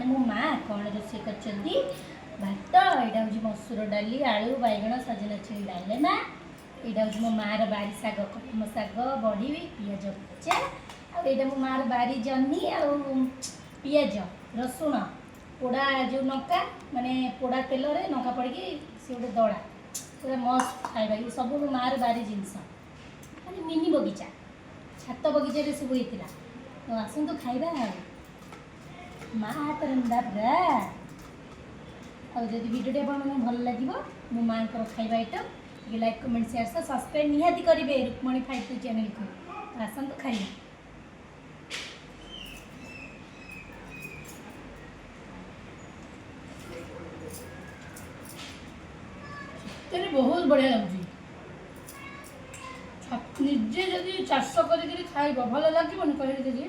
ମାନେ ମୋ ମା କ'ଣ ରୋଷେଇ କରିଛନ୍ତି ଭାତ, ଏଇଟା ହେଉଛି ମସୁର ଡାଲି, ଆଳୁ ବାଇଗଣ ସଜନା ଛୁଇଁ ଡାଲମା, ଏଇଟା ହେଉଛି ମୋ ମାଆର ବାରି ଶାଗ କଲମ ଶାଗ ବଢ଼ି ପିଆଜ ଭଜା, ଆଉ ଏଇଟା ମୋ ମାଆର ବାରି ଜହ୍ନି ଆଉ ପିଆଜ ରସୁଣ ପୋଡ଼ା ଯେଉଁ ଲଙ୍କା ମାନେ ପୋଡ଼ା ତେଲରେ ଲଙ୍କା ପଡ଼ିକି ସେ ଗୋଟେ ଦଳା ପୁରା ମସ୍ତ ଖାଇବା। ଏ ସବୁ ମୋ ମାଆର ବାରି ଜିନିଷ ମାନେ ମିନି ବଗିଚା ଛାତ ବଗିଚାରେ ସବୁ ହେଇଥିଲା। ତ ଆସନ୍ତୁ ଖାଇବା ଆଉ ମା ହାତ ରନ୍ଧା ପୁରା। ଆଉ ଯଦି ଭିଡ଼ିଓଟି ଆପଣମାନଙ୍କୁ ଭଲ ଲାଗିବ ମୋ ମାଆଙ୍କର ଖାଇବା ଆଇଟମ୍ ଟିକେ ଲାଇକ୍ କମେଣ୍ଟ ସେୟାର ସବସ୍କ୍ରାଇବ୍ ନିହାତି କରିବେ ରୁକ୍ମଣୀ 52 ଚ୍ୟାନେଲକୁ। ଆସନ୍ତୁ ଖାଇବା। ସତରେ ବହୁତ ବଢ଼ିଆ ଲାଗୁଛି। ନିଜେ ଯଦି ଚାଷ କରିକି ଖାଇବ ଭଲ ଲାଗିବନି କହିଲେ ଯଦି